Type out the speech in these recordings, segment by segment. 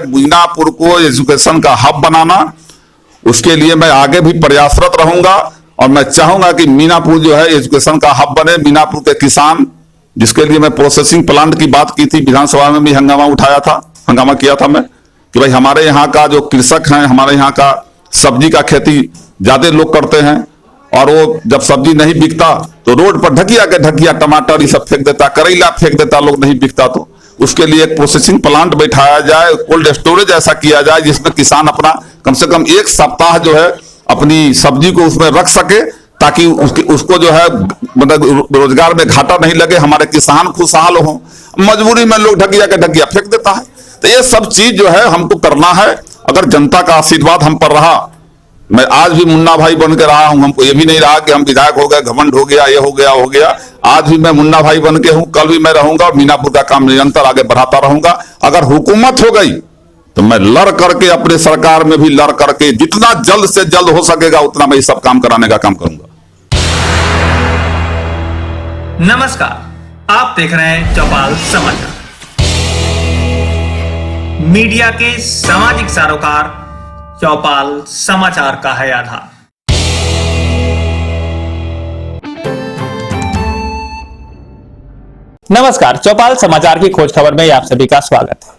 मीनापुर को एजुकेशन का हब बनाना, उसके लिए मैं आगे भी प्रयासरत रहूंगा और मैं चाहूंगा कि मीनापुर जो है एजुकेशन का हब बने। मीनापुर के किसान, जिसके लिए मैं प्रोसेसिंग प्लांट की बात की थी, विधानसभा में भी हंगामा किया था मैं कि भाई हमारे यहाँ का जो कृषक हैं, हमारे यहाँ का सब्जी का खेती ज्यादा लोग करते हैं और वो जब सब्जी नहीं बिकता तो रोड पर ढकिया टमाटर ये सब फेंक देता, करेला फेंक देता, लोग नहीं बिकता तो उसके लिए एक प्रोसेसिंग प्लांट बैठाया जाए, कोल्ड स्टोरेज ऐसा किया जाए जिसमें किसान अपना कम से कम एक सप्ताह जो है अपनी सब्जी को उसमें रख सके, ताकि उसको जो है मतलब रोजगार में घाटा नहीं लगे, हमारे किसान खुशहाल हो। मजबूरी में लोग ढकिया फेंक देता है। तो ये सब चीज जो है हमको करना है। अगर जनता का आशीर्वाद हम पर रहा, मैं आज भी मुन्ना भाई बन के रहा हूं, हमको ये भी नहीं रहा कि हम विधायक हो गए, घमंड हो गया, ये हो गया। आज भी मैं मुन्ना भाई बन के हूं, कल भी मैं रहूंगा और मीनापुर का काम निरंतर आगे बढ़ाता रहूंगा। अगर हुकूमत हो गई तो मैं लड़ करके अपने सरकार में भी लड़ करके जितना जल्द से जल्द हो सकेगा उतना मैं सब काम कराने का काम करूंगा। नमस्कार, आप देख रहे हैं चौपाल समाचार, मीडिया के सामाजिक सरोकार। चौपाल समाचार का है आधार। नमस्कार, चौपाल समाचार की खोज खबर में आप सभी का स्वागत है।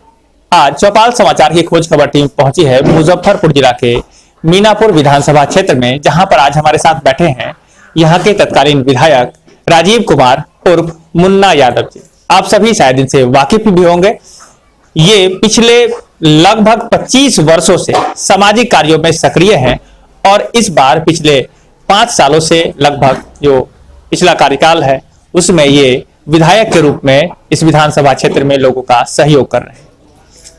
आज चौपाल समाचार की खोज खबर टीम पहुंची है मुजफ्फरपुर जिला के मीनापुर विधानसभा क्षेत्र में, जहां पर आज हमारे साथ बैठे हैं यहां के तत्कालीन विधायक राजीव कुमार उर्फ मुन्ना यादव जी। आप सभी शायद इनसे वाकिफ भी होंगे। ये पिछले लगभग 25 वर्षों से सामाजिक कार्यों में सक्रिय हैं और इस बार पिछले 5 सालों से लगभग जो पिछला कार्यकाल है उसमें ये विधायक के रूप में इस विधानसभा क्षेत्र में लोगों का सहयोग कर रहे हैं।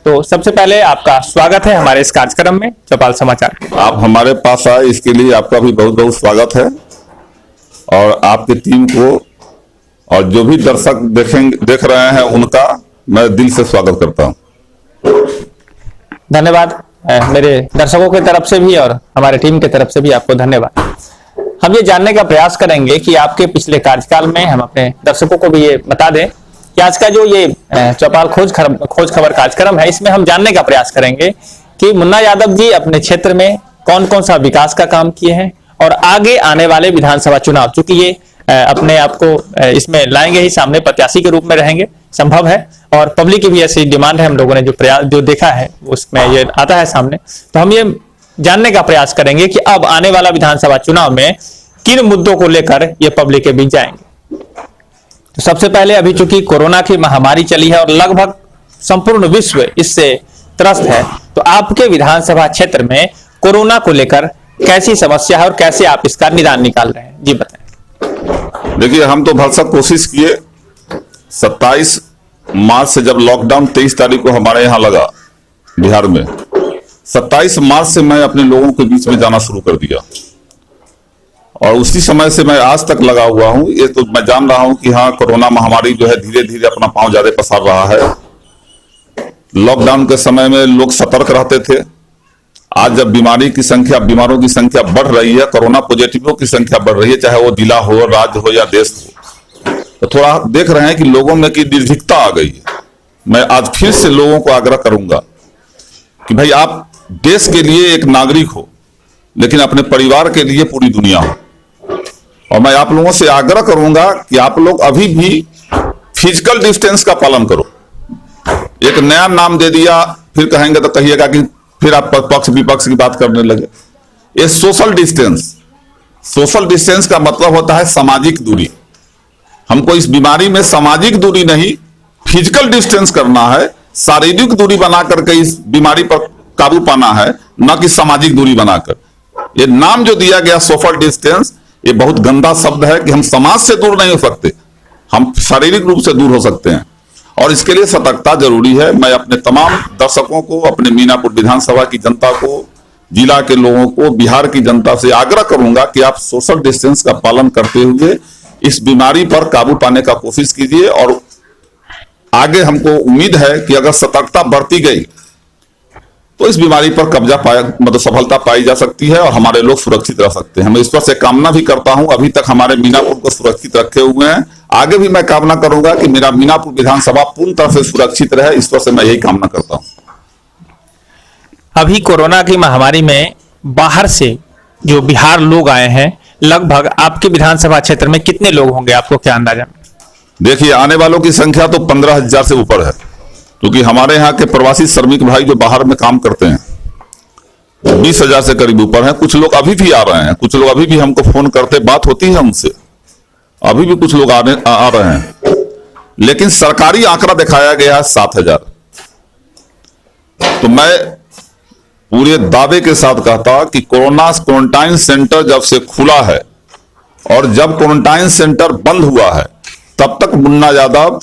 तो सबसे पहले आपका स्वागत है हमारे इस कार्यक्रम में चौपाल समाचार। आप हमारे पास आए इसके लिए आपका भी बहुत बहुत स्वागत है और आपकी टीम को और जो भी दर्शक देख रहे हैं उनका मैं दिल से स्वागत करता हूं। धन्यवाद। मेरे दर्शकों की तरफ से भी और हमारे टीम की तरफ से भी आपको धन्यवाद। हम ये जानने का प्रयास करेंगे कि आपके पिछले कार्यकाल में, हम अपने दर्शकों को भी ये बता दें कि आज का जो ये चौपाल खोज खबर कार्यक्रम है, इसमें हम जानने का प्रयास करेंगे कि मुन्ना यादव जी अपने क्षेत्र में कौन कौन सा विकास का काम किए हैं और आगे आने वाले विधानसभा चुनाव, चूंकि ये अपने आप को इसमें लाएंगे ही, सामने प्रत्याशी के रूप में रहेंगे, संभव है और पब्लिक की भी ऐसी डिमांड है, हम लोगों ने जो देखा है उसमें ये आता है सामने। तो हम ये जानने का प्रयास करेंगे कि अब आने वाला विधानसभा चुनाव में किन मुद्दों को लेकर ये पब्लिक के बीच जाएंगे। तो सबसे पहले अभी चूंकि कोरोना की महामारी चली है और लगभग संपूर्ण विश्व इससे त्रस्त है, तो आपके विधानसभा क्षेत्र में कोरोना को लेकर कैसी समस्या है और कैसे आप इसका निदान निकाल रहे हैं, जी बताएं। देखिए, हम तो भरसक कोशिश किए। 27 मार्च से जब लॉकडाउन 23 तारीख को हमारे यहाँ लगा बिहार में, 27 मार्च से मैं अपने लोगों के बीच में जाना शुरू कर दिया और उसी समय से मैं आज तक लगा हुआ हूं। ये तो मैं जान रहा हूं कि हाँ, कोरोना महामारी जो है धीरे धीरे अपना पांव ज्यादा पसार रहा है। लॉकडाउन के समय में लोग सतर्क रहते थे। आज जब बीमारों की संख्या बढ़ रही है, कोरोना पॉजिटिवों की संख्या बढ़ रही है, चाहे वो जिला हो, राज्य हो या देश हो, तो थोड़ा देख रहे हैं कि लोगों में की निर्भीकता आ गई है। मैं आज फिर से लोगों को आग्रह करूंगा कि भाई आप देश के लिए एक नागरिक हो, लेकिन अपने परिवार के लिए पूरी दुनिया हो। और मैं आप लोगों से आग्रह करूंगा कि आप लोग अभी भी फिजिकल डिस्टेंस का पालन करो। एक नया नाम दे दिया, फिर कहेंगे तो कहिएगा कि फिर आप पक्ष विपक्ष की बात करने लगे। ये सोशल डिस्टेंस का मतलब होता है सामाजिक दूरी। हमको इस बीमारी में सामाजिक दूरी नहीं, फिजिकल डिस्टेंस करना है, शारीरिक दूरी बना करके इस बीमारी पर काबू पाना है, न कि सामाजिक दूरी बनाकर। ये नाम जो दिया गया सोशल डिस्टेंस, ये बहुत गंदा शब्द है कि हम समाज से दूर नहीं हो सकते, हम शारीरिक रूप से दूर हो सकते हैं और इसके लिए सतर्कता जरूरी है। मैं अपने तमाम दर्शकों को, अपने मीनापुर विधानसभा की जनता को, जिला के लोगों को, बिहार की जनता से आग्रह करूंगा कि आप सोशल डिस्टेंस का पालन करते हुए इस बीमारी पर काबू पाने का कोशिश कीजिए। और आगे हमको उम्मीद है कि अगर सतर्कता बढ़ती गई तो इस बीमारी पर मतलब सफलता पाई जा सकती है और हमारे लोग सुरक्षित रह सकते हैं। मैं ईश्वर से कामना भी करता हूं, अभी तक हमारे मीनापुर को सुरक्षित रखे हुए हैं, आगे भी मैं कामना करूंगा कि मेरा मीनापुर विधानसभा पूर्ण तरह से सुरक्षित रहे। ईश्वर से मैं यही कामना करता हूं। अभी कोरोना की महामारी में बाहर से जो बिहार लोग आए हैं, लगभग आपके विधानसभा क्षेत्र में कितने लोग होंगे, आपको क्या अंदाजा? देखिए, आने वालों की संख्या तो 15,000 से ऊपर है, क्योंकि हमारे यहाँ के प्रवासी श्रमिक भाई जो बाहर में काम करते हैं 20,000 से करीब ऊपर हैं। कुछ लोग अभी भी आ रहे हैं, कुछ लोग अभी भी हमको फोन करते, बात होती है उनसे, अभी भी कुछ लोग आ रहे हैं। लेकिन सरकारी आंकड़ा दिखाया गया है 7,000। तो मैं पूरे दावे के साथ कहता कि कोरोना क्वारंटाइन सेंटर जब से खुला है और जब क्वारंटाइन सेंटर बंद हुआ है, तब तक मुन्ना यादव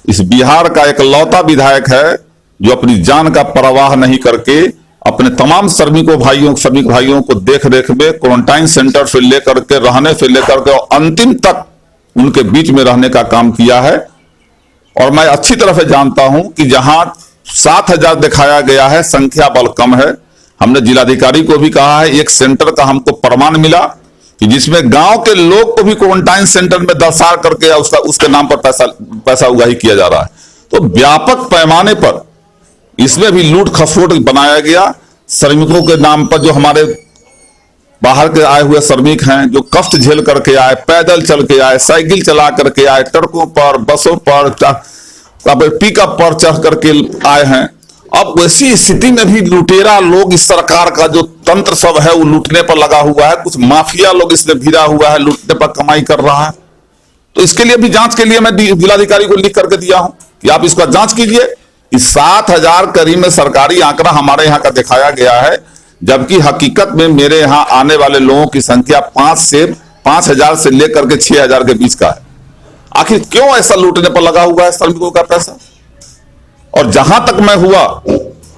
इस बिहार का एकलौता विधायक है जो अपनी जान का परवाह नहीं करके अपने तमाम श्रमिक भाइयों को देख रेख में क्वारंटाइन सेंटर से लेकर के रहने से लेकर के और अंतिम तक उनके बीच में रहने का काम किया है। और मैं अच्छी तरह से जानता हूं कि जहां 7,000 दिखाया गया है, संख्या बल कम है। हमने जिलाधिकारी को भी कहा है, एक सेंटर का हमको प्रमाण मिला कि जिसमें गांव के लोग को भी क्वारंटाइन सेंटर में दर्शा करके उसके नाम पर पैसा उगाही किया जा रहा है। तो व्यापक पैमाने पर इसमें भी लूट खसोट बनाया गया। श्रमिकों के नाम पर जो हमारे बाहर के आए हुए श्रमिक हैं, जो कष्ट झेल करके आए, पैदल चल के आए, साइकिल चला करके आए, ट्रकों पर, बसों पर, पिकअप पर चढ़ करके आए हैं। अब वैसी स्थिति में भी लुटेरा लोग, इस सरकार का जो तंत्र सब है वो लूटने पर लगा हुआ है। कुछ माफिया लोग इसमें भिड़ा हुआ है, लूटने पर कमाई कर रहा है। तो इसके लिए भी जांच के लिए मैं जिलाधिकारी को लिख करके दिया हूं कि आप इसका जांच कीजिए। इस 7,000 करीब में सरकारी आंकड़ा हमारे यहाँ का दिखाया गया है, जबकि हकीकत में मेरे यहां आने वाले लोगों की संख्या 5,000 से लेकर के 6,000 के बीच का है। आखिर क्यों ऐसा लूटने पर लगा हुआ है श्रमिकों का पैसा? और जहां तक मैं हुआ,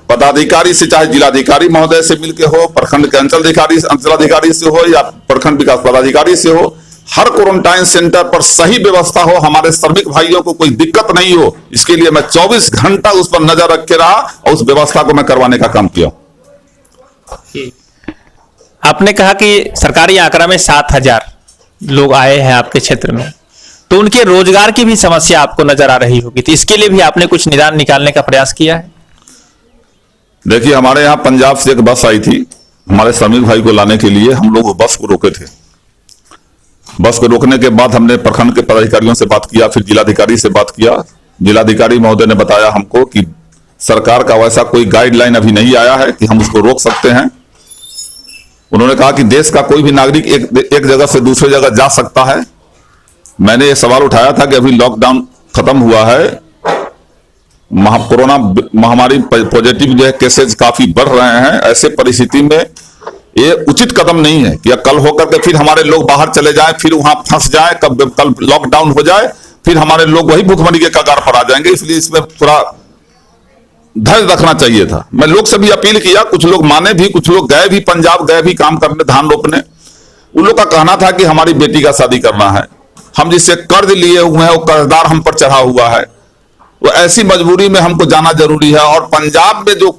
पदाधिकारी से, चाहे जिलाधिकारी महोदय से मिलके हो, प्रखंड के अंचलाधिकारी से हो या प्रखंड विकास पदाधिकारी से हो, हर क्वारंटाइन सेंटर पर सही व्यवस्था हो, हमारे श्रमिक भाइयों को कोई दिक्कत नहीं हो, इसके लिए मैं 24 घंटा उस पर नजर रखे रहा और उस व्यवस्था को मैं करवाने का काम किया। आपने कहा कि सरकारी आंकड़ा में 7,000 लोग आए हैं आपके क्षेत्र में, तो उनके रोजगार की भी समस्या आपको नजर आ रही होगी, तो इसके लिए भी आपने कुछ निदान निकालने का प्रयास किया है? देखिए, हमारे यहाँ पंजाब से एक बस आई थी, हमारे श्रमिक भाई को लाने के लिए हम लोग बस को रोके थे। बस को रोकने के बाद हमने प्रखंड के पदाधिकारियों से बात किया, फिर जिलाधिकारी से बात किया। जिलाधिकारी महोदय ने बताया हमको कि सरकार का वैसा कोई गाइडलाइन अभी नहीं आया है कि हम उसको रोक सकते हैं। उन्होंने कहा कि देश का कोई भी नागरिक एक जगह से दूसरी जगह जा सकता है। मैंने ये सवाल उठाया था कि अभी लॉकडाउन खत्म हुआ है, कोरोना महामारी पॉजिटिव जो है केसेज काफी बढ़ रहे हैं, ऐसे परिस्थिति में ये उचित कदम नहीं है कि कल होकर के फिर हमारे लोग बाहर चले जाएं, फिर वहां फंस जाएं, कल लॉकडाउन हो जाए, फिर हमारे लोग वही भुखमरी के कगार पर आ जाएंगे। इसलिए इसमें थोड़ा धैर्य रखना चाहिए था। मैं लोग से भी अपील किया, कुछ लोग माने भी, कुछ लोग गए भी, पंजाब गए भी काम करने, धान रोपने। उन लोग का कहना था कि हमारी बेटी का शादी करना है, हम जिससे कर्ज लिए हुए हैं वो कर्जदार हम पर चढ़ा हुआ है, तो ऐसी मजबूरी में हमको जाना जरूरी है। और पंजाब में जो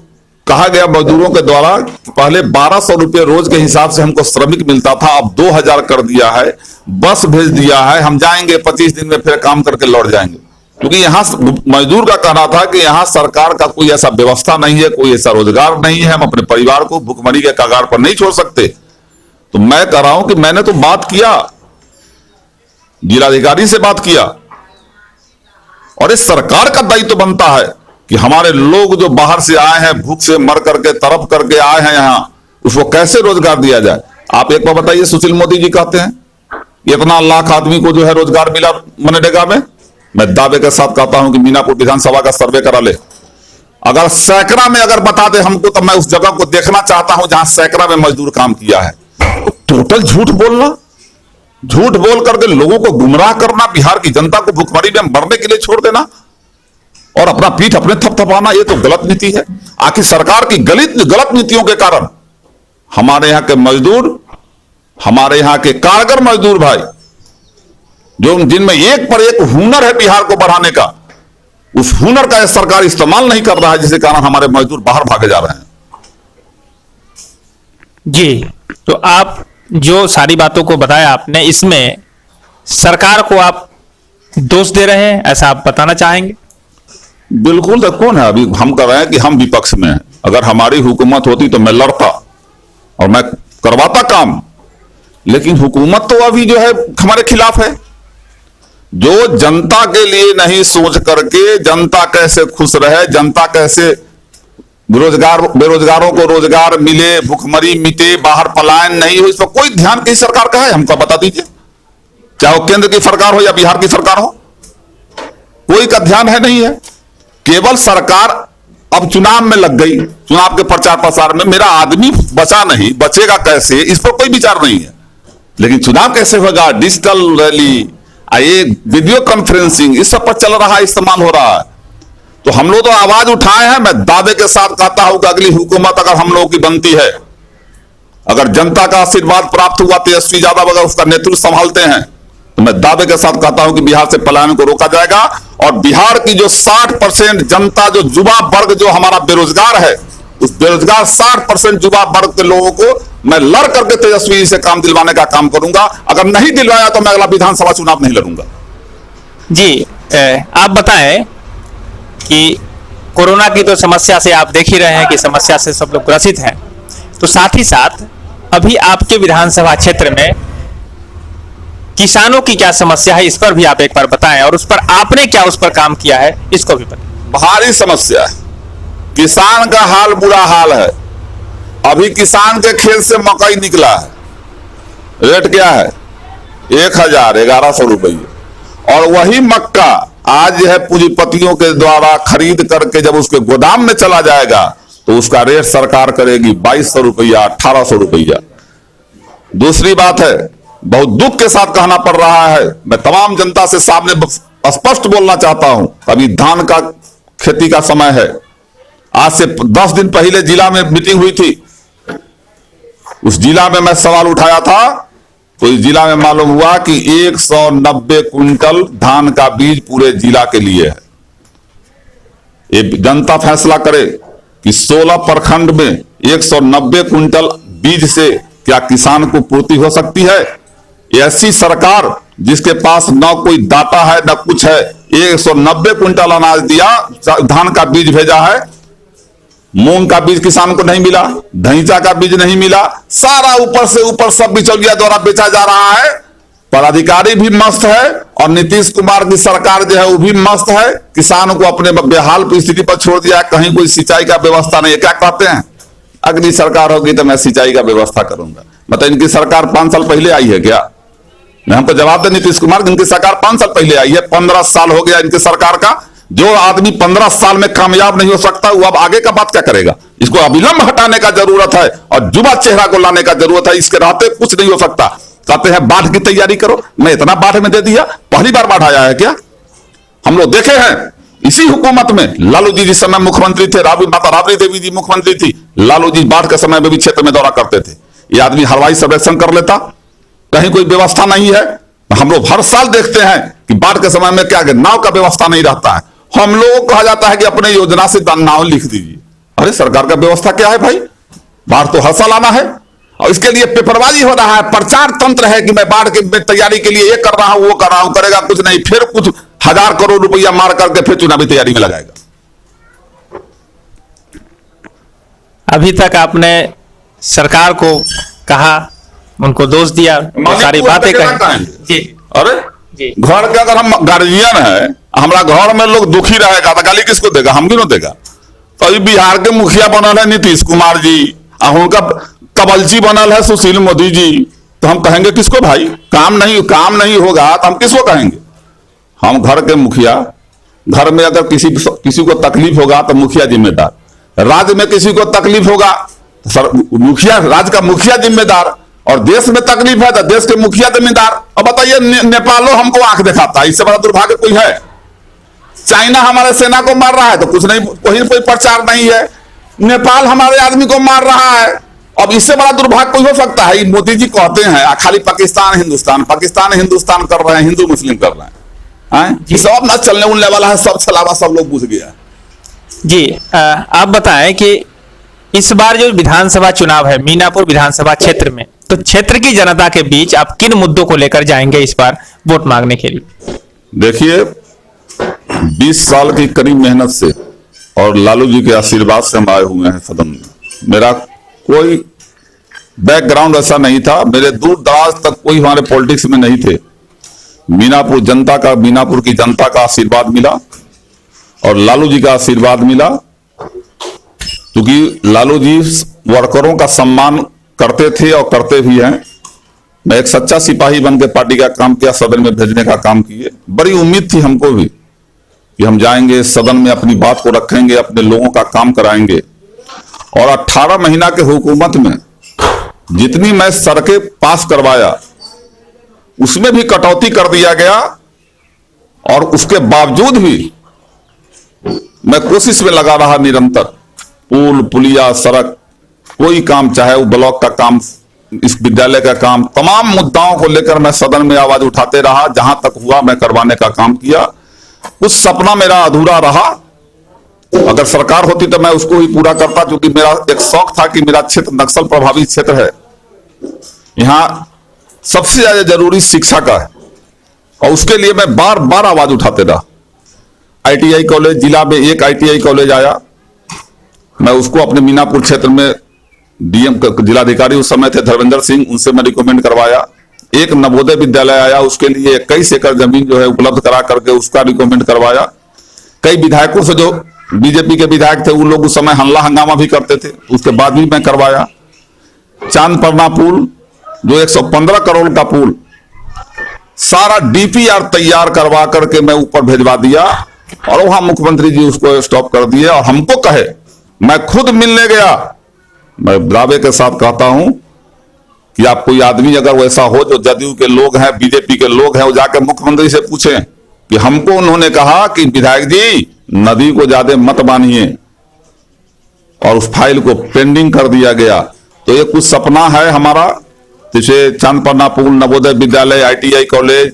कहा गया मजदूरों के द्वारा, पहले 1,200 रुपये रोज के हिसाब से हमको श्रमिक मिलता था, अब 2,000 कर दिया है, बस भेज दिया है, हम जाएंगे 25 दिन में फिर काम करके लौट जाएंगे। क्योंकि यहाँ मजदूर का कहना था कि यहाँ सरकार का कोई ऐसा व्यवस्था नहीं है, कोई ऐसा रोजगार नहीं है, हम अपने परिवार को भुखमरी के कगार पर नहीं छोड़ सकते। तो मैं कह रहा हूं कि मैंने तो बात किया, जिलाधिकारी से बात किया, और इस सरकार का दायित्व बनता है कि हमारे लोग जो बाहर से आए हैं, भूख से मर करके तड़प करके आए हैं यहाँ, उसको कैसे रोजगार दिया जाए। आप एक बार बताइए, सुशील मोदी जी कहते हैं इतना लाख आदमी को जो है रोजगार मिला मनरेगा में। मैं दावे के साथ कहता हूं कि मीनापुर विधानसभा का सर्वे करा ले, अगर सैकड़ा में अगर बता दे हमको, तो मैं उस जगह को देखना चाहता हूं जहां सैकड़ा में मजदूर काम किया है। तो टोटल झूठ बोलना, झूठ बोल करके लोगों को गुमराह करना, बिहार की जनता को भुखमरी में मरने के लिए छोड़ देना और अपना पीठ अपने थपथपाना, ये तो गलत नीति है। आखिर सरकार की गलत नीतियों के कारण हमारे यहाँ के मजदूर, हमारे यहाँ के कारगर मजदूर भाई, जो जिनमें एक पर एक हुनर है बिहार को बढ़ाने का, उस हुनर का सरकार इस्तेमाल नहीं कर रहा है, जिसके कारण हमारे मजदूर बाहर भागे जा रहे हैं। जी, तो आप जो सारी बातों को बताया आपने, इसमें सरकार को आप दोष दे रहे हैं, ऐसा आप बताना चाहेंगे? बिल्कुल। तो कौन है, अभी हम कह रहे हैं कि हम विपक्ष में हैं, अगर हमारी हुकूमत होती तो मैं लड़ता और मैं करवाता काम, लेकिन हुकूमत तो अभी जो है हमारे खिलाफ है। जो जनता के लिए नहीं सोच करके जनता कैसे खुश रहे, जनता कैसे बेरोजगारों को रोजगार मिले, भुखमरी मिटे, बाहर पलायन नहीं हो, इस पर कोई ध्यान किसी सरकार का है? हमको बता दीजिए, चाहे वो केंद्र की सरकार हो या बिहार की सरकार हो, कोई का ध्यान है नहीं है। केवल सरकार अब चुनाव में लग गई, चुनाव के प्रचार प्रसार में मेरा आदमी बचा नहीं, बचेगा कैसे, इस पर कोई विचार नहीं है। लेकिन चुनाव कैसे होगा, डिजिटल रैली, ये वीडियो कॉन्फ्रेंसिंग, इस सब पर चल रहा है, इस्तेमाल हो रहा है। तो हम लोग तो आवाज उठाए हैं। मैं दावे के साथ कहता हूं कि अगली हुकूमत अगर हम लोगों की बनती है, अगर जनता का आशीर्वाद प्राप्त हुआ, तेजस्वी यादव अगर उसका नेतृत्व संभालते हैं, तो मैं दावे के साथ कहता हूं कि बिहार से पलायन को रोका जाएगा। और बिहार की जो 60% जनता, जो युवा वर्ग जो हमारा बेरोजगार है, उस बेरोजगार 60% युवा वर्ग के लोगों को मैं लड़ करके तेजस्वी से काम दिलवाने का काम करूंगा। अगर नहीं दिलवाया तो मैं अगला विधानसभा चुनाव नहीं लड़ूंगा। जी, आप बताएं कि कोरोना की तो समस्या से आप देख ही रहे हैं कि समस्या से सब लोग ग्रसित हैं, तो साथ ही साथ अभी आपके विधानसभा क्षेत्र में किसानों की क्या समस्या है, इस पर भी आप एक बार बताएं, और उस पर आपने क्या उस पर काम किया है, इसको भी बताएं। भारी समस्या है, किसान का हाल बुरा हाल है। अभी किसान के खेत से मकई निकला है, रेट क्या है? 1100 रुपये। और वही मक्का आज है पूंजीपतियों के द्वारा खरीद करके जब उसके गोदाम में चला जाएगा तो उसका रेट सरकार करेगी 2200 रुपया, 1800 रुपया। दूसरी बात है, बहुत दुख के साथ कहना पड़ रहा है, मैं तमाम जनता से सामने स्पष्ट बोलना चाहता हूं, अभी धान का खेती का समय है। आज से 10 दिन पहले जिला में मीटिंग हुई थी, उस जिला में मैं सवाल उठाया था, तो इस जिला में मालूम हुआ कि 190 क्विंटल धान का बीज पूरे जिला के लिए है। ये जनता फैसला करे कि 16 प्रखंड में 190 क्विंटल बीज से क्या किसान को पूर्ति हो सकती है? ऐसी सरकार जिसके पास न कोई डाटा है न कुछ है, 190 क्विंटल अनाज दिया, धान का बीज भेजा है, मूंग का बीज किसान को नहीं मिला, धैंचा का बीज नहीं मिला, सारा ऊपर से ऊपर सब बिचौलिया द्वारा बेचा जा रहा है। पदाधिकारी भी मस्त है और नीतीश कुमार की सरकार जो है वो भी मस्त है, किसान को अपने बेहाल की स्थिति पर छोड़ दिया। कहीं कोई सिंचाई का व्यवस्था नहीं है। क्या कहते हैं, अगली सरकार होगी तो मैं सिंचाई का व्यवस्था करूंगा। मतलब इनकी सरकार 5 साल पहले आई है क्या? हमको जवाब दे नीतीश कुमार, इनकी सरकार 5 साल पहले आई है, 15 साल हो गया इनकी सरकार का। जो आदमी 15 साल में कामयाब नहीं हो सकता, वो अब आगे का बात क्या करेगा? इसको अविलंब हटाने का जरूरत है और युवा चेहरा को लाने का जरूरत है। इसके रहते कुछ नहीं हो सकता। कहते हैं बाढ़ की तैयारी करो, मैं इतना बाढ़ में दे दिया, पहली बार बाढ़ आया है क्या? हम लोग देखे हैं इसी हुकूमत में, लालू जी जिस समय मुख्यमंत्री थे, माता राबड़ी देवी जी मुख्यमंत्री थी, लालू जी बाढ़ के समय में भी क्षेत्र में दौरा करते थे। ये आदमी हवाई सर्वेक्षण कर लेता, कहीं कोई व्यवस्था नहीं है। हम लोग हर साल देखते हैं कि बाढ़ के समय में क्या नाव का व्यवस्था नहीं रहता है। हम लोगों को कहा जाता है कि अपने योजना से नाव लिख दीजिए। अरे सरकार का व्यवस्था क्या है भाई? बाढ़ तो हर साल आना है और इसके लिए पेपरबाजी हो रहा है, प्रचार तंत्र है कि मैं बाढ़ की तैयारी के लिए ये कर रहा हूं, वो कर रहा हूं, करेगा कुछ नहीं, फिर कुछ 1000 करोड़ रुपया मार करके फिर चुनावी तैयारी में लगाएगा। अभी तक आपने सरकार को कहा, उनको दोष दिया, सारी बातें कही। जी, अरे जी, घर के अगर हम गार्जियन है, हमारा घर में लोग दुखी रहेगा तो गाली किसको देगा? हम भी ना देगा। तो अभी बिहार के मुखिया बनल है नीतीश कुमार जी, उनका कबलजी बनल है सुशील मोदी जी, तो हम कहेंगे किसको भाई? काम नहीं होगा तो हम किसको कहेंगे? हम घर के मुखिया, घर में अगर किसी को तकलीफ होगा तो मुखिया जिम्मेदार, राज्य में किसी को तकलीफ होगा मुखिया, राज्य का मुखिया जिम्मेदार, और देश में तकलीफ है तो देश के मुखिया जिम्मेदार। अब बताइए, नेपालो हमको आंख दिखाता है, इससे बड़ा दुर्भाग्य कोई है? चाइना हमारे सेना को मार रहा है तो कुछ नहीं, कोई प्रचार नहीं है। नेपाल हमारे आदमी को मार रहा है, अब इससे बड़ा दुर्भाग्य कोई हो सकता है? मोदी जी कहते हैं खाली पाकिस्तान हिंदुस्तान कर रहे हैं, हिंदू मुस्लिम कर रहे हैं, सब ना चलने उलने वाला है, सब चलावा सब लोग बुझ गया। जी, आप बताएं कि इस बार जो विधानसभा चुनाव है मीनापुर विधानसभा क्षेत्र में, तो क्षेत्र की जनता के बीच आप किन मुद्दों को लेकर जाएंगे इस बार वोट मांगने के लिए? देखिए, 20 साल की कड़ी मेहनत से और लालू जी के आशीर्वाद से हम आए हुए हैं सदन में। मेरा कोई बैकग्राउंड ऐसा नहीं था, मेरे दूर दराज तक कोई हमारे पॉलिटिक्स में नहीं थे। मीनापुर की जनता का आशीर्वाद मिला और लालू जी का आशीर्वाद मिला, क्योंकि लालू जी वर्करों का सम्मान करते थे और करते भी हैं। मैं एक सच्चा सिपाही बनकर पार्टी का काम किया, सदन में भेजने का काम किए। बड़ी उम्मीद थी हमको भी कि हम जाएंगे सदन में, अपनी बात को रखेंगे, अपने लोगों का काम कराएंगे। और 18 महीना के हुकूमत में जितनी मैं सड़कें पास करवाया उसमें भी कटौती कर दिया गया, और उसके बावजूद भी मैं कोशिश में लगा रहा निरंतर। पुल पुलिया सड़क कोई काम, चाहे वो ब्लॉक का काम, इस विद्यालय का काम, तमाम मुद्दाओं को लेकर मैं सदन में आवाज उठाते रहा। जहां तक हुआ मैं करवाने का काम किया। कुछ सपना मेरा अधूरा रहा, अगर सरकार होती तो मैं उसको ही पूरा करता, क्योंकि मेरा एक शौक था कि मेरा क्षेत्र नक्सल प्रभावित क्षेत्र है। यहां सबसे ज्यादा जरूरी शिक्षा का है, और उसके लिए मैं बार बार आवाज उठाते रहा। ITI कॉलेज, जिला में एक ITI कॉलेज आया, मैं उसको अपने मीनापुर क्षेत्र में DM जिलाधिकारी उस समय थे धर्मेंद्र सिंह, उनसे मैं रिकमेंड करवाया। एक नवोदय विद्यालय आया, उसके लिए 21 एकड़ जमीन जो है उपलब्ध करा करके उसका रिकमेंड करवाया। कई विधायकों से, जो बीजेपी के विधायक थे, उन लोग उस समय हल्ला हंगामा भी करते थे, उसके बाद भी मैं करवाया। चांदपरना पुल, जो 115 करोड़ का पुल, सारा DPR तैयार करवा करके मैं ऊपर भेजवा दिया, और वहां मुख्यमंत्री जी उसको स्टॉप कर दिए। और हमको कहे, मैं खुद मिलने गया। मैं दावे के साथ कहता हूं कि आप कोई आदमी अगर वैसा हो जो जदयू के लोग हैं, बीजेपी के लोग हैं, वो जाकर मुख्यमंत्री से पूछें कि हमको उन्होंने कहा कि विधायक जी नदी को ज्यादा मत बांधिए, और उस फाइल को पेंडिंग कर दिया गया। तो ये कुछ सपना है हमारा, जैसे चांदपरना पुल, नवोदय विद्यालय, ITI कॉलेज,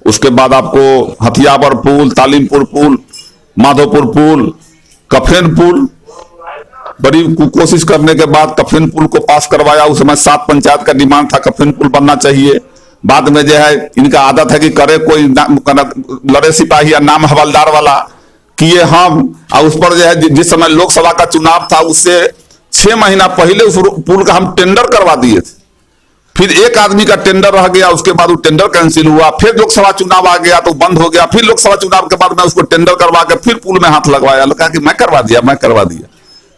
उसके बाद आपको हथियावर पुल, तालीमपुर पुल, माधोपुर पुल, कफेन पुल। बड़ी कोशिश करने के बाद कफेन पुल को पास करवाया। उस समय 7 पंचायत का डिमांड था कफेन पुल बनना चाहिए। बाद में जो है इनका आदत है कि करे कोई लड़े सिपाही या नाम हवलदार वाला, किए हम। और उस पर जो है जिस समय लोकसभा का चुनाव था उससे 6 महीना पहले उस पुल का हम टेंडर करवा दिए थे। फिर एक आदमी का टेंडर रह गया, उसके बाद वो टेंडर कैंसिल हुआ। फिर लोकसभा चुनाव आ गया तो बंद हो गया। फिर लोकसभा चुनाव के बाद मैं उसको टेंडर करवा के फिर पुल में हाथ लगवाया। कहा कि मैं करवा दिया।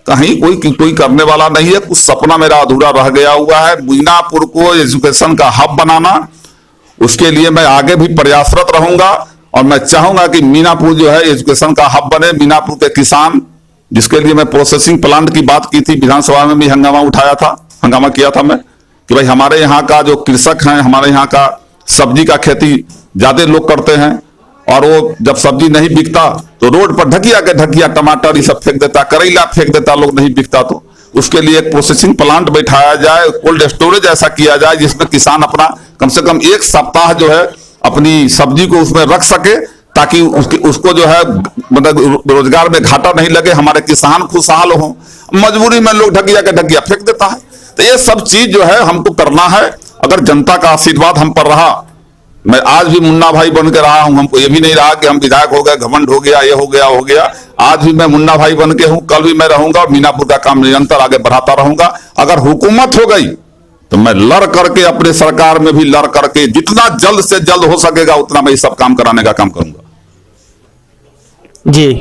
कहीं कोई करने वाला नहीं है। कुछ सपना मेरा अधूरा रह गया हुआ है, मीनापुर को एजुकेशन का हब बनाना। उसके लिए मैं आगे भी प्रयासरत रहूंगा, और मैं चाहूंगा कि मीनापुर जो है एजुकेशन का हब बने। मीनापुर के किसान, जिसके लिए मैं प्रोसेसिंग प्लांट की बात की थी, विधानसभा में भी हंगामा किया था मैं, कि भाई हमारे यहाँ का जो कृषक हैं, हमारे यहाँ का सब्जी का खेती ज्यादा लोग करते हैं, और वो जब सब्जी नहीं बिकता तो रोड पर ढकिया टमाटर ये सब फेंक देता, करेला फेंक देता, लोग नहीं बिकता। तो उसके लिए एक प्रोसेसिंग प्लांट बैठाया जाए, कोल्ड स्टोरेज ऐसा किया जाए जिसमें किसान अपना कम से कम 1 सप्ताह जो है अपनी सब्जी को उसमें रख सके, ताकि उसको जो है मतलब रोजगार में घाटा नहीं लगे, हमारे किसान खुशहाल हो। मजबूरी में लोग ढकिया फेंक देता है। तो ये सब चीज जो है हमको करना है। अगर जनता का आशीर्वाद हम पर रहा, मैं आज भी मुन्ना भाई बन के रहा हूं। हमको ये भी नहीं रहा कि हम विधायक हो गए, घमंड हो गया, ये हो गया। आज भी मैं मुन्ना भाई बन के हूं, कल भी मैं रहूंगा, और मीनापुर का काम निरंतर आगे बढ़ाता रहूंगा। अगर हुकूमत हो गई तो मैं लड़ करके, अपने सरकार में भी लड़ करके, जितना जल्द से जल्द हो सकेगा उतना मैं सब काम कराने का काम करूंगा। जी,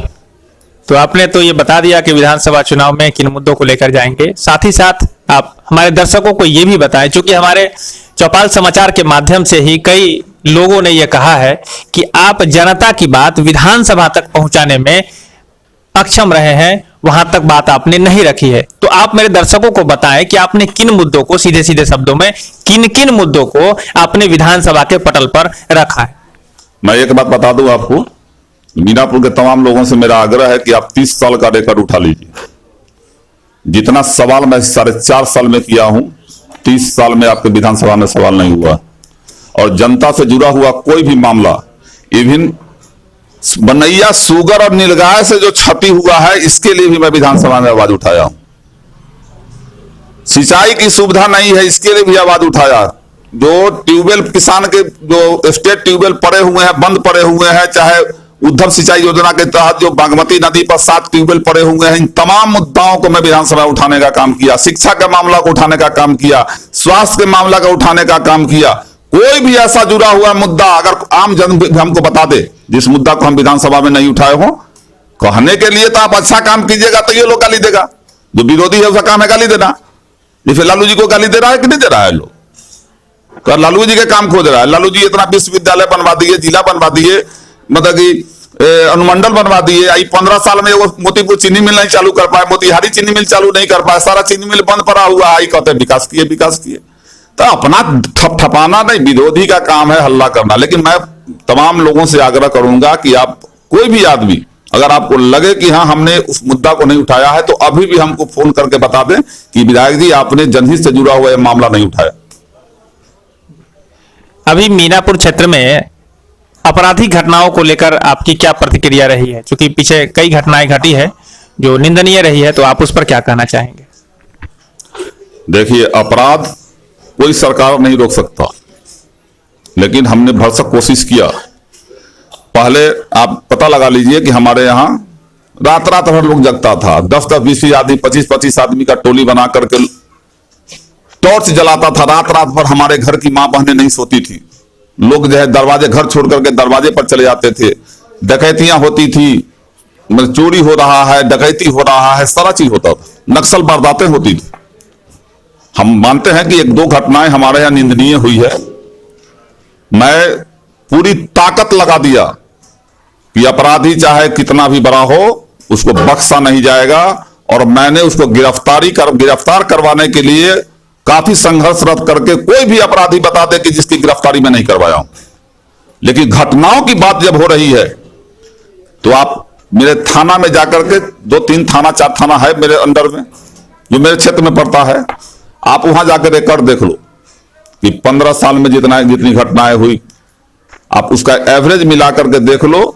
तो आपने तो ये बता दिया कि विधानसभा चुनाव में किन मुद्दों को लेकर जाएंगे। साथ ही साथ आप हमारे दर्शकों को ये भी बताएं, क्योंकि हमारे चौपाल समाचार के माध्यम से ही कई लोगों ने यह कहा है कि आप जनता की बात विधानसभा तक पहुंचाने में अक्षम रहे हैं, वहां तक बात आपने नहीं रखी है। तो आप मेरे दर्शकों को बताएं कि आपने किन मुद्दों को, सीधे सीधे शब्दों में किन मुद्दों को आपने विधानसभा के पटल पर रखा है। मैं एक बात बता दूं आपको, मीनापुर के तमाम लोगों से मेरा आग्रह है कि आप 30 साल का रिकॉर्ड उठा लीजिए। जितना सवाल मैं 4.5 साल में किया हूं, 30 साल में आपके विधानसभा में सवाल नहीं हुआ। और जनता से जुड़ा हुआ कोई भी मामला, इवन बनैया शुगर और नीलगाय से जो क्षति हुआ है, इसके लिए भी मैं विधानसभा में आवाज उठाया हूं। सिंचाई की सुविधा नहीं है, इसके लिए भी आवाज उठाया। जो ट्यूबवेल किसान के, जो स्टेट ट्यूबवेल पड़े हुए हैं, बंद पड़े हुए हैं, चाहे उद्धव सिंचाई योजना के तहत जो बागमती नदी पर 7 ट्यूबवेल पड़े हुए हैं, इन तमाम मुद्दाओं को मैं विधानसभा उठाने का काम किया। शिक्षा के मामला को उठाने का काम किया, स्वास्थ्य के मामला को उठाने का काम किया। कोई भी ऐसा जुड़ा हुआ मुद्दा अगर आम जन हमको बता दे जिस मुद्दा को हम विधानसभा में नहीं उठाए हो, कहने के लिए तो आप अच्छा काम कीजिएगा तो ये लोग गाली देगा। जो विरोधी है उसका काम है गाली देना। जैसे लालू जी को गाली दे रहा है कि नहीं दे रहा है लोग, कर लालू जी के काम खोज रहा है। लालू जी इतना विश्वविद्यालय बनवा दिए, जिला बनवा दिए, मतलब कि अनुमंडल बनवा दिए। आई 15 साल में वो मोतीपुर चीनी मिल नहीं चालू कर पाए, मोतिहारी चीनी मिल चालू नहीं कर पाए, सारा चीनी मिल बंद पड़ा हुआ। आई कहते विकास किए विकास किए। तो अपना ठपठपाना नहीं, विरोधी का काम है हल्ला करना। लेकिन मैं तमाम लोगों से आग्रह करूंगा कि आप कोई भी आदमी अगर आपको लगे कि हाँ हमने उस मुद्दा को नहीं उठाया है तो अभी भी हमको फोन करके बता दें कि विधायक जी आपने जनहित से जुड़ा हुआ यह मामला नहीं उठाया। अभी मीनापुर क्षेत्र में आपराधिक घटनाओं को लेकर आपकी क्या प्रतिक्रिया रही है? क्योंकि पीछे कई घटनाएं घटी है जो निंदनीय रही है, तो आप उस पर क्या कहना चाहेंगे? देखिए, अपराध कोई सरकार नहीं रोक सकता, लेकिन हमने भरसक कोशिश किया। पहले आप पता लगा लीजिए कि हमारे यहाँ रात रात भर लोग जगता था। 10-10, 20 आदमी, 25-25 आदमी का टोली बना करके टॉर्च जलाता था। रात रात भर हमारे घर की मां बहनें नहीं सोती थी। लोग जो है दरवाजे, घर छोड़ करके दरवाजे पर चले जाते थे। डकैतियां होती थी, मतलब चोरी हो रहा है, डकैती हो रहा है, सारा चीज होता था। नक्सल वारदातें होती थी। हम मानते हैं कि 1-2 घटनाएं हमारे यहाँ निंदनीय हुई है। मैं पूरी ताकत लगा दिया कि अपराधी चाहे कितना भी बड़ा हो उसको बख्शा नहीं जाएगा, और मैंने उसको गिरफ्तार करवाने के लिए काफी संघर्षरत करके कोई भी अपराधी बता दे कि जिसकी गिरफ्तारी मैं नहीं करवाया हूं। लेकिन घटनाओं की बात जब हो रही है तो आप मेरे थाना में जाकर के 2-3 थाना 4 थाना है मेरे अंडर में जो मेरे क्षेत्र में पड़ता है, आप वहां जाकर रिकॉर्ड देख लो कि 15 साल में जितनी घटनाएं हुई, आप उसका एवरेज मिला करके देख लो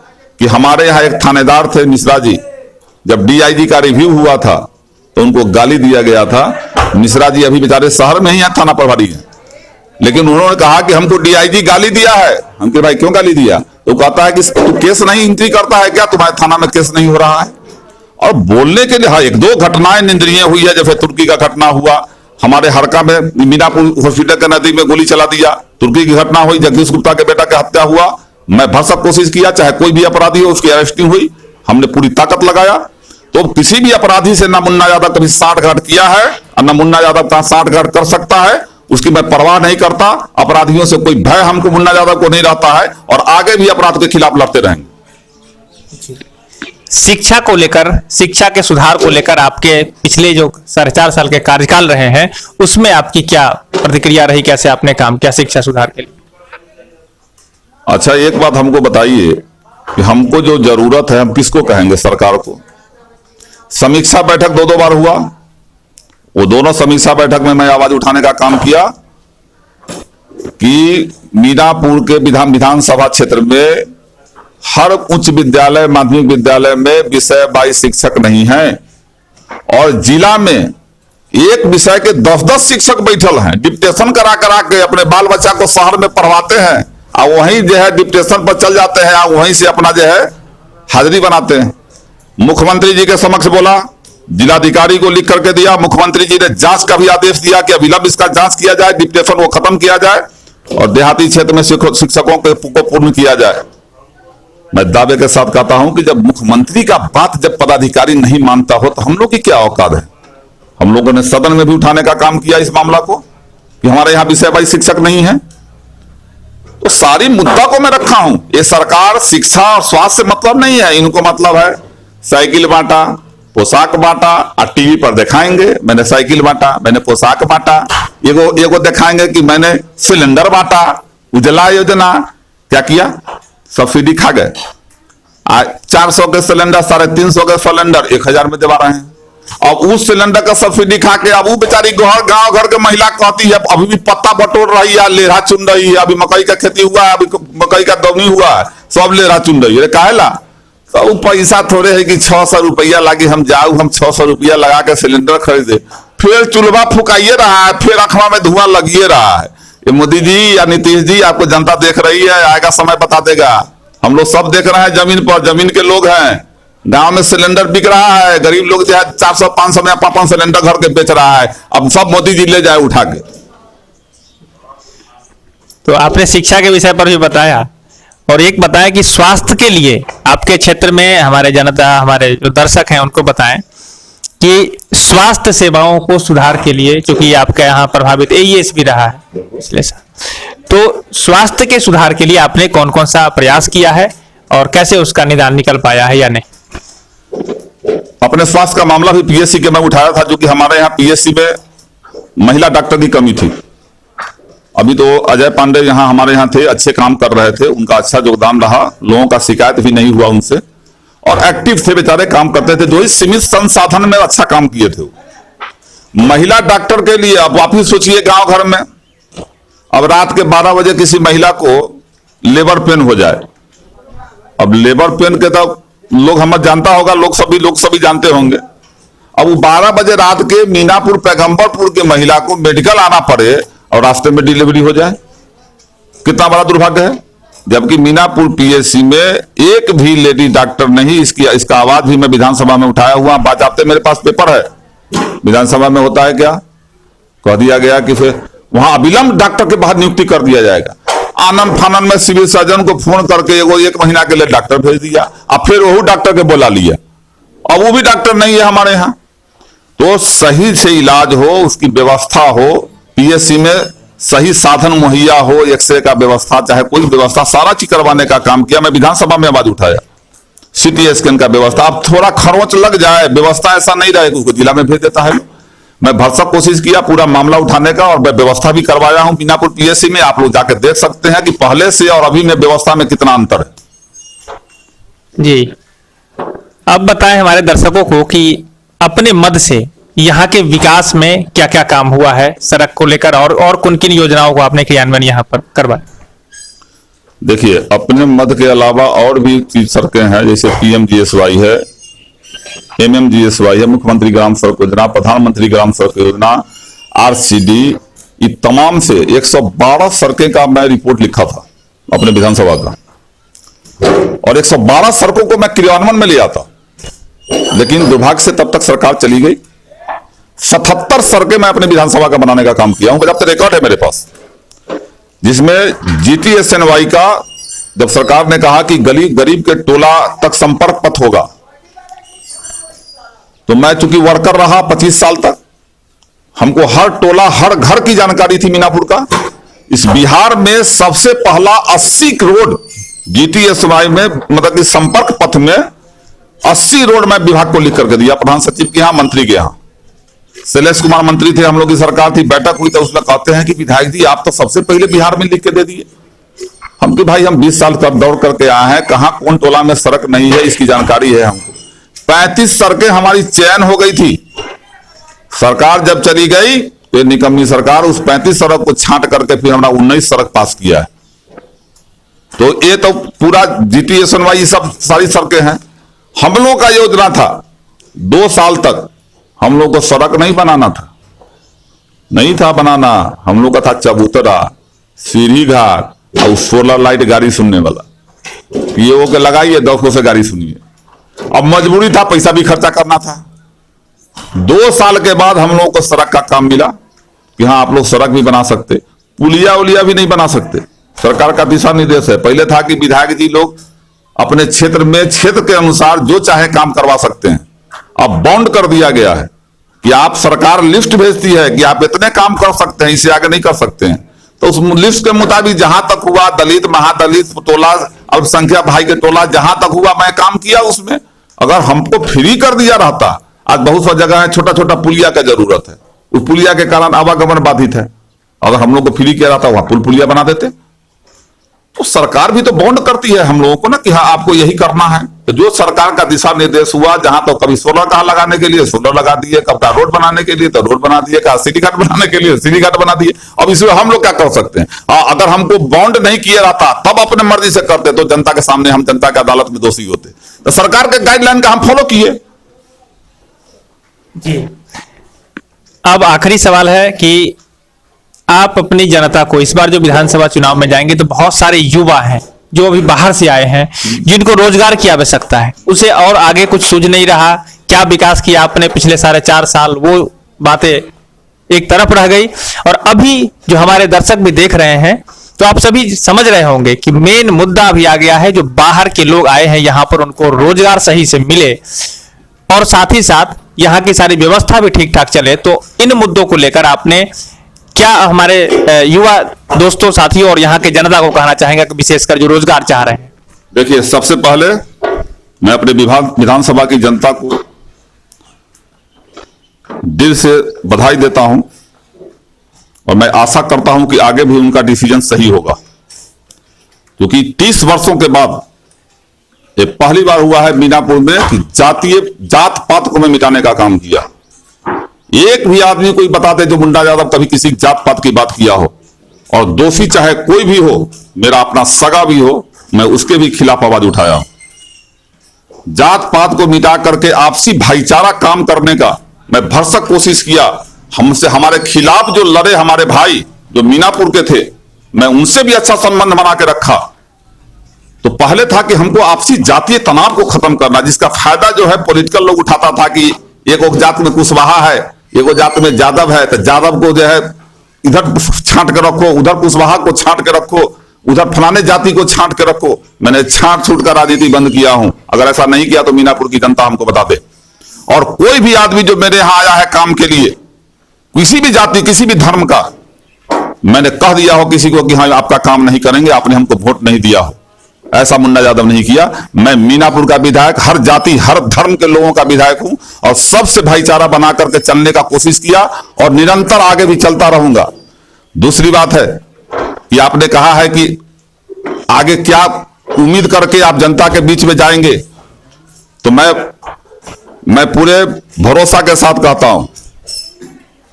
कि हमारे यहाँ एक थानेदार थे मिश्रा जी, जब डीआईजी का रिव्यू हुआ था तो उनको गाली दिया गया था। मिश्रा जी अभी बेचारे शहर में ही हैं, थाना प्रभारी हैं, लेकिन उन्होंने कहा कि हमको डीआईजी गाली दिया है। हम कहे भाई क्यों गाली दिया? तो कहता है कि तू केस नहीं एंट्री करता है क्या, तुम्हारे थाना में केस नहीं हो रहा है। और बोलने के लिए हाँ 1-2 घटनाएं निंदनीय हुई है। जैसे तुर्की का घटना हुआ, हमारे हरका में मीनापुर हॉस्पिटल के नजदीक में गोली चला दिया। तुर्की की घटना हुई, जगदीश गुप्ता के बेटा का हत्या हुआ। मैं भरसक कोशिश किया, चाहे कोई भी अपराधी हो उसकी अरेस्टिंग हुई, हमने पूरी ताकत लगाया। तो किसी भी अपराधी से ना मुन्ना यादव कभी सांठगांठ किया है और ना मुन्ना यादव का सांठगांठ कर सकता है, उसकी मैं परवाह नहीं करता। अपराधियों से कोई भय हमको मुन्ना यादव को नहीं रहता है, और आगे भी अपराध के खिलाफ लड़ते रहेंगे। शिक्षा को लेकर, शिक्षा के सुधार को लेकर आपके पिछले जो 4.5 साल के कार्यकाल रहे हैं उसमें आपकी क्या प्रतिक्रिया रही? कैसे आपने काम किया शिक्षा सुधार के लिए? अच्छा, एक बात हमको बताइए कि हमको जो जरूरत है हम किसको कहेंगे? सरकार को। समीक्षा बैठक 2 बार हुआ, वो दोनों समीक्षा बैठक में मैं आवाज उठाने का काम किया कि मीनापुर के विधानसभा क्षेत्र में हर उच्च विद्यालय, माध्यमिक विद्यालय में विषय वाई शिक्षक नहीं है, और जिला में एक विषय के 10-10 शिक्षक बैठल हैं, डिप्टेशन करा के अपने बाल बच्चा को शहर में पढ़वाते हैं, और वहीं जो है डिप्टेशन पर चल जाते हैं और वहीं से अपना जो है हाजिरी बनाते हैं। मुख्यमंत्री जी के समक्ष बोला, जिलाधिकारी को लिख करके दिया, मुख्यमंत्री जी ने जांच का भी आदेश दिया कि अविलंब इसका जांच किया जाए, डिप्टेशन को खत्म किया जाए और देहाती क्षेत्र में शिक्षकों को पूर्ण किया जाए। मैं दावे के साथ कहता हूं कि जब मुख्यमंत्री का बात जब पदाधिकारी नहीं मानता हो तो हम लोग की क्या औकात है? हम लोगों ने सदन में भी उठाने का काम किया इस मामला को कि हमारे यहां विषय वाई शिक्षक नहीं है। तो सारी मुद्दा को मैं रखा हूं। ये सरकार शिक्षा और स्वास्थ्य से मतलब नहीं है, इनको मतलब है साइकिल बांटा, पोशाक बांटा, और टीवी पर दिखाएंगे मैंने साइकिल बांटा, मैंने पोशाक बांटा, एगो दिखाएंगे कि मैंने सिलेंडर बांटा, उज्ज्वला योजना। क्या किया? सब्सिडी खा गए। 400 के सिलेंडर 350 के सिलेंडर 1000 में दबा रहे हैं। अब उस सिलेंडर का सब्सिडी खा के अब वो बेचारी गांव घर के महिला कहती है, अभी भी पत्ता बटोर रही है, लेढ़ा चुन रही है, अभी मकई का खेती हुआ है, अभी मकई का दौनी हुआ है, सब लेढ़ा चुन रही है। काहेला? तो पैसा थोड़े है कि 600 रुपया लागे, हम 600 रुपया लगा के सिलेंडर खरीदे, फिर चूल्हा फुकाइए रहा है, फिर अखवा में धुआं लगिए रहा है। ये मोदी जी या नीतीश जी, आपको जनता देख रही है, आएगा समय बता देगा। हम लोग सब देख रहे हैं जमीन पर, जमीन के लोग हैं, गांव में सिलेंडर बिक रहा है, गरीब लोग जो है 400-500 में 500 सिलेंडर घर के बेच रहा है, अब सब मोदी जी ले जाए उठा के। तो आपने शिक्षा के विषय पर भी बताया, और एक बताया कि स्वास्थ्य के लिए आपके क्षेत्र में हमारे जनता, हमारे जो दर्शक हैं उनको बताएं कि स्वास्थ्य सेवाओं को सुधार के लिए, क्योंकि आपका यहाँ प्रभावित एईएस भी रहा है पिछले साल, तो स्वास्थ्य के सुधार के लिए आपने कौन कौन सा प्रयास किया है और कैसे उसका निदान निकल पाया है या नहीं? अपने स्वास्थ्य का मामला भी पीएससी के मैं उठाया था, जो कि हमारे यहाँ पीएससी में महिला डॉक्टर की कमी थी। अभी तो अजय पांडे यहाँ हमारे यहाँ थे, अच्छे काम कर रहे थे, उनका अच्छा योगदान रहा, लोगों का शिकायत भी नहीं हुआ उनसे, और एक्टिव थे बेचारे, काम करते थे, जो ही सीमित संसाधन में अच्छा काम किए थे। महिला डॉक्टर के लिए अब आप ही सोचिए, गांव घर में अब रात के 12 बजे किसी महिला को लेबर पेन हो जाए, अब लेबर पेन के तब लोग हमें जानता होगा, लोग सभी जानते होंगे, अब वो 12 बजे रात के मीनापुर पैगंबरपुर के महिला को मेडिकल आना पड़े और रास्ते में डिलीवरी हो जाए, कितना बड़ा दुर्भाग्य है। जबकि मीनापुर पीएससी में एक भी लेडी डॉक्टर नहीं, इसका आवाज भी मैं विधानसभा में उठाया हुआ, बाकायदे मेरे पास पेपर है, विधानसभा में होता है क्या, कह दिया गया कि फिर वहां अविलंब डॉक्टर के बाहर नियुक्ति कर दिया जाएगा। आनंद फानन में सिविल सर्जन को फोन करके एक महीना के लिए डॉक्टर भेज दिया, अब फिर वही डॉक्टर के बोला लिया, अब वो भी डॉक्टर नहीं है हमारे यहाँ। तो सही से इलाज हो, उसकी व्यवस्था हो, पीएससी में सही साधन मुहैया हो, एक्सरे का व्यवस्था, चाहे कोई व्यवस्था, सारा चीज करवाने का काम किया। मैं विधानसभा में आवाज उठाया, सीटी स्कैन का व्यवस्था, अब थोड़ा खरोंच लग जाए, व्यवस्था ऐसा नहीं रहे उसको जिला में भेज देता है। मैं भरसक कोशिश किया पूरा मामला उठाने का, और मैं व्यवस्था भी करवाया हूं मीनापुर पीएससी में। आप लोग जाकर देख सकते हैं कि पहले से और अभी में व्यवस्था में कितना अंतर है। जी, अब बताएं हमारे दर्शकों को कि अपने मद से यहाँ के विकास में क्या क्या काम हुआ है सड़क को लेकर, और किन किन योजनाओं को आपने क्रियान्वयन यहाँ पर करवाया? देखिए, अपने मद के अलावा और भी चीज सड़कें हैं, जैसे पीएमजीएसवाई है, एमएमजीएसवाई है, मुख्यमंत्री ग्राम सड़क योजना, प्रधानमंत्री ग्राम सड़क योजना, आरसीडी, ये तमाम से 112 सड़कें का मैं रिपोर्ट लिखा था अपने विधानसभा का, और 112 सड़कों को मैं क्रियान्वयन में ले आता, लेकिन दुर्भाग्य से तब तक सरकार चली गई। 77 सड़कें मैं अपने विधानसभा का बनाने का काम किया हूं, पर्याप्त रिकॉर्ड है मेरे पास, जिसमें जीटीएसएनवाई का जब सरकार ने कहा कि गरीब के टोला तक संपर्क पथ होगा, तो मैं चूंकि वर्कर रहा 25 साल तक, हमको हर टोला हर घर की जानकारी थी मीनापुर का। इस बिहार में सबसे पहला 80 रोड जीटीएसवाई में, मतलब कि संपर्क पथ में 80 रोड मैं विभाग को लिख करके दिया, प्रधान सचिव के यहां, मंत्री के यहां। शैलेश कुमार मंत्री थे, हम लोग की सरकार थी, बैठक हुई तो उसमें कहते हैं कि विधायक जी आप तो सबसे पहले बिहार में लिख के दे दिए। हम कि भाई हम 20 साल तक दौड़ करके आए हैं, कहां कौन टोला में सड़क नहीं है इसकी जानकारी है हमको। 35 सड़कें हमारी चयन हो गई थी, सरकार जब चली गई तो निकम्मी सरकार उस 35 सड़क को छांट करके फिर हमारा 19 सड़क पास किया है। तो ये तो पूरा जीटीएसएनवाई सब सारी सड़कें हैं। हम लोग का योजना था 2 साल तक हम लोग को सड़क नहीं बनाना था, नहीं था बनाना, हम लोग का था चबूतरा, सीढ़ी घाट और सोलर लाइट गाड़ी सुनने वाला, ये वो के लगाइए 10 से गाड़ी सुनिए। अब मजबूरी था, पैसा भी खर्चा करना था। 2 साल के बाद हम लोगों को सड़क का काम मिला कि हाँ आप लोग सड़क भी बना सकते, पुलिया उलिया भी नहीं बना सकते, सरकार का दिशा निर्देश है। पहले था कि विधायक जी लोग अपने क्षेत्र में क्षेत्र के अनुसार जो चाहे काम करवा सकते हैं, अब बाउंड कर दिया गया है कि आप, सरकार लिस्ट भेजती है कि आप इतने काम कर सकते हैं, इससे आगे नहीं कर सकते हैं। तो उस लिस्ट के मुताबिक जहां तक हुआ, दलित, महादलित टोला, अल्पसंख्यक भाई के टोला जहां तक हुआ मैं काम किया उसमें। अगर हमको फ्री कर दिया रहता, आज बहुत सा जगह है छोटा छोटा पुलिया का जरूरत है, उस पुलिया के कारण आवागमन बाधित है, अगर हम लोग को फ्री किया रहता वहां पुल पुलिया बना देते। तो सरकार भी तो बॉन्ड करती है हम लोगों को ना कि हाँ आपको यही करना है। तो जो सरकार का दिशा निर्देश हुआ, जहां तो कभी सोलर कहा लगाने के लिए सोलर लगा दिए, कभी रोड बनाने के लिए तो रोड बना दिए, कहा सिटी घाट बनाने के लिए सिटी घाट बना दिए। अब इसमें हम लोग क्या कर सकते हैं? अगर हमको बॉन्ड नहीं किया रहता तब अपने मर्जी से करते तो जनता के सामने हम जनता की अदालत में दोषी होते। तो सरकार के गाइडलाइन का हम फॉलो किए। जी, अब आखिरी सवाल है कि आप अपनी जनता को, इस बार जो विधानसभा चुनाव में जाएंगे तो बहुत सारे युवा हैं जो अभी बाहर से आए हैं, जिनको रोजगार की आवश्यकता है, उसे और आगे कुछ सूझ नहीं रहा, क्या विकास किया आपने पिछले 4.5 साल, वो बातें एक तरफ रह गई। और अभी जो हमारे दर्शक भी देख रहे हैं, तो आप सभी समझ रहे होंगे कि मेन मुद्दा अभी आ गया है, जो बाहर के लोग आए हैं यहाँ पर उनको रोजगार सही से मिले और साथ ही साथ यहाँ की सारी व्यवस्था भी ठीक ठाक चले। तो इन मुद्दों को लेकर आपने क्या हमारे युवा दोस्तों, साथियों और यहाँ के जनता को कहना चाहेंगे, विशेषकर जो रोजगार चाह रहे हैं? देखिए, सबसे पहले मैं अपने विधानसभा की जनता को दिल से बधाई देता हूं और मैं आशा करता हूं कि आगे भी उनका डिसीजन सही होगा, क्योंकि 30 वर्षों के बाद ये पहली बार हुआ है मीनापुर में कि जात पात को मैं मिटाने का काम किया। एक भी आदमी कोई बताते जो मुंडा यादव कभी किसी जात पात की बात किया हो, और दोषी चाहे कोई भी हो, मेरा अपना सगा भी हो, मैं उसके भी खिलाफ आवाज उठाया। जात पात को मिटा करके आपसी भाईचारा काम करने का मैं भरसक कोशिश किया। हमसे हमारे खिलाफ जो लड़े हमारे भाई जो मीनापुर के थे, मैं उनसे भी अच्छा संबंध बना के रखा। तो पहले था कि हमको आपसी जातीय तनाव को खत्म करना, जिसका फायदा जो है पॉलिटिकल लोग उठाता था कि एक जात में कुशवाहा है, एक जात में जादव है, तो जादव को जो है इधर छांट के रखो, उधर कुशवाहा को छांट के रखो, उधर फलाने जाति को छांट के रखो। मैंने छांट छूट का राजनीति बंद किया हूं। अगर ऐसा नहीं किया तो मीनापुर की जनता हमको बता दे। और कोई भी आदमी जो मेरे यहां आया है काम के लिए, किसी भी जाति किसी भी धर्म का, मैंने कह दिया हो किसी को कि हाँ आपका काम नहीं करेंगे, आपने हमको वोट नहीं दिया हो, ऐसा मुन्ना यादव नहीं किया। मैं मीनापुर का विधायक, हर जाति हर धर्म के लोगों का विधायक हूं और सबसे भाईचारा बना करके चलने का कोशिश किया और निरंतर आगे भी चलता रहूंगा। दूसरी बात है कि आपने कहा है कि आगे क्या उम्मीद करके आप जनता के बीच में जाएंगे, तो मैं पूरे भरोसा के साथ कहता हूं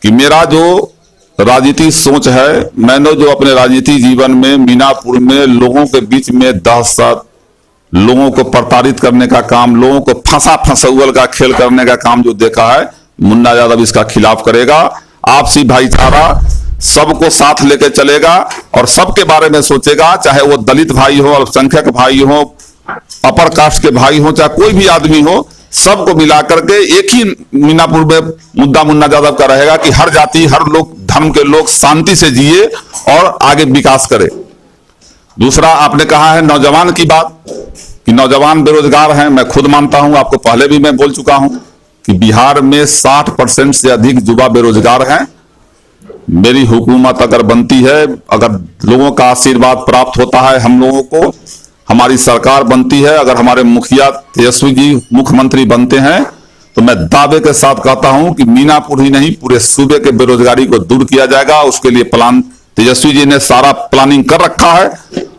कि मेरा जो राजनीति सोच है, मैंने जो अपने राजनीति जीवन में मीनापुर में लोगों के बीच में दहशत, लोगों को प्रताड़ित करने का काम, लोगों को फंसाउल का खेल करने का काम जो देखा है, मुन्ना यादव इसका खिलाफ करेगा। आपसी भाईचारा, सबको साथ लेके चलेगा और सबके बारे में सोचेगा, चाहे वो दलित भाई हो, अल्पसंख्यक भाई हो, अपर कास्ट के भाई हो, चाहे कोई भी आदमी हो, सबको मिला करके एक ही मीनापुर में मुद्दा मुन्ना यादव का रहेगा कि हर जाति हर लोग धर्म के लोग शांति से जिए और आगे विकास करे। दूसरा, आपने कहा है नौजवान की बात कि नौजवान बेरोजगार हैं। मैं खुद मानता हूं, आपको पहले भी मैं बोल चुका हूं कि बिहार में 60% से अधिक युवा बेरोजगार हैं। मेरी हुकूमत अगर बनती है, अगर लोगों का आशीर्वाद प्राप्त होता है, हम लोगों को हमारी सरकार बनती है, अगर हमारे मुखिया तेजस्वी जी मुख्यमंत्री बनते हैं, तो मैं दावे के साथ कहता हूं कि मीनापुर ही नहीं पूरे सूबे के बेरोजगारी को दूर किया जाएगा। उसके लिए प्लान तेजस्वी जी ने सारा प्लानिंग कर रखा है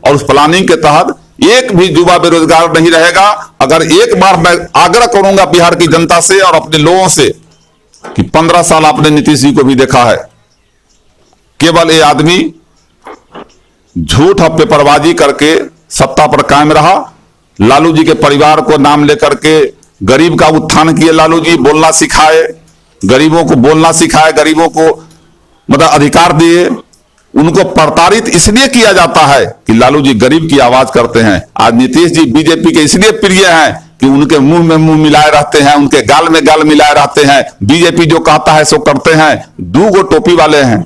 और उस प्लानिंग के तहत एक भी युवा बेरोजगार नहीं रहेगा। अगर एक बार मैं आग्रह करूंगा बिहार की जनता से और अपने लोगों से कि 15 साल आपने नीतीश जी को भी देखा है, केवल ये आदमी झूठ और पेपरबाजी करके सत्ता पर कायम रहा। लालू जी के परिवार को नाम लेकर के गरीब का उत्थान किए लालू जी, बोलना सिखाए, गरीबों को बोलना सिखाए, गरीबों को मतलब अधिकार दिए। उनको प्रताड़ित इसलिए किया जाता है कि लालू जी गरीब की आवाज करते हैं। आज नीतीश जी बीजेपी के इसलिए प्रिय हैं कि उनके मुंह में मुंह मिलाए रहते हैं, उनके गाल में गाल मिलाए रहते हैं। बीजेपी जो कहता है सो करते हैं। 2 गो टोपी वाले हैं,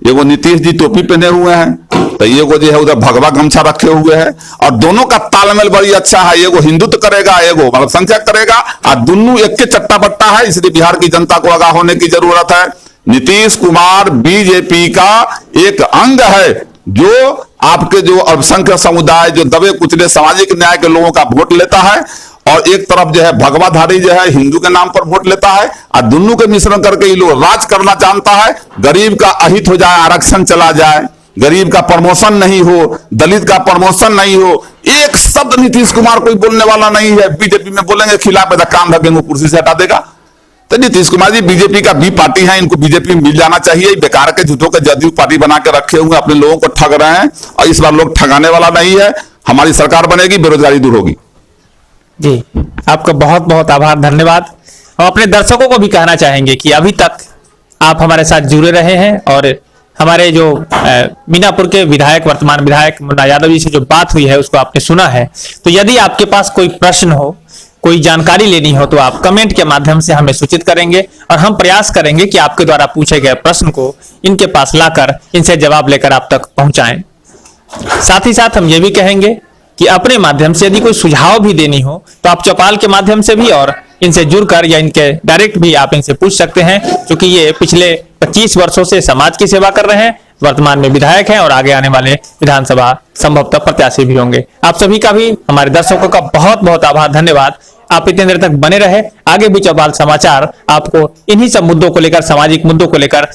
एगो नीतीश जी टोपी पहने हुए हैं, तो एगो जो है उधर भगवा गमछा रखे हुए हैं और दोनों का तालमेल बड़ी अच्छा है। एगो हिंदुत्व करेगा, एगो अल्पसंख्यक करेगा और दोनों एक के चट्टा बट्टा है। इसलिए बिहार की जनता को आगाह होने की जरूरत है। नीतीश कुमार बीजेपी का एक अंग है जो आपके जो अल्पसंख्यक समुदाय, जो दबे कुचले सामाजिक न्याय के लोगों का वोट लेता है, और एक तरफ जो है भगवाधारी जो है हिंदू के नाम पर वोट लेता है, और दोनों के मिश्रण करके ये लोग राज करना जानता है। गरीब का अहित हो जाए, आरक्षण चला जाए, गरीब का प्रमोशन नहीं हो, दलित का प्रमोशन नहीं हो, एक शब्द नीतीश कुमार कोई बोलने वाला नहीं है। बीजेपी में बोलेंगे खिलाफ है, कान धकेंगे कुर्सी से हटा देगा। तो नीतीश कुमार जी बीजेपी का बी पार्टी है, इनको बीजेपी में मिल जाना चाहिए। बेकार के झूठों के जदयू पार्टी बना के रखे हुए अपने लोगों को ठग रहे हैं और इस बार लोग ठगाने वाला नहीं है। हमारी सरकार बनेगी, बेरोजगारी दूर होगी। जी, आपका बहुत बहुत आभार, धन्यवाद। हम अपने दर्शकों को भी कहना चाहेंगे कि अभी तक आप हमारे साथ जुड़े रहे हैं और हमारे जो मीनापुर के विधायक, वर्तमान विधायक मुन्ना यादव जी से जो बात हुई है उसको आपने सुना है। तो यदि आपके पास कोई प्रश्न हो, कोई जानकारी लेनी हो, तो आप कमेंट के माध्यम से हमें सूचित करेंगे और हम प्रयास करेंगे कि आपके द्वारा पूछे गए प्रश्न को इनके पास लाकर इनसे जवाब लेकर आप तक पहुंचाएं। साथ ही साथ हम ये भी कहेंगे कि अपने माध्यम से यदि कोई सुझाव भी देनी हो तो आप चौपाल के माध्यम से भी और इनसे जुड़कर या इनके डायरेक्ट भी आप इनसे पूछ सकते हैं, क्योंकि ये पिछले 25 वर्षों से समाज की सेवा कर रहे हैं, वर्तमान में विधायक हैं और आगे आने वाले विधानसभा संभवतः प्रत्याशी भी होंगे। आप सभी का भी, हमारे दर्शकों का बहुत बहुत आभार, धन्यवाद। आप इतने देर तक बने रहे। आगे भी चौपाल समाचार आपको इन्हीं सब मुद्दों को लेकर, सामाजिक मुद्दों को लेकर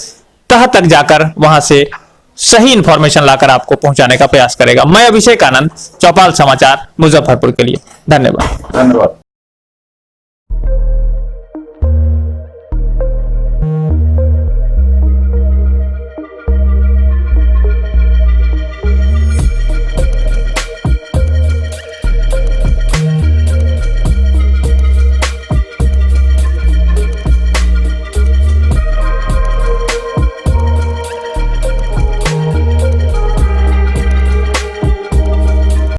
तह तक जाकर वहां से सही इंफॉर्मेशन लाकर आपको पहुंचाने का प्रयास करेगा। मैं अभिषेक आनंद, चौपाल समाचार, मुजफ्फरपुर के लिए। धन्यवाद। धन्यवाद।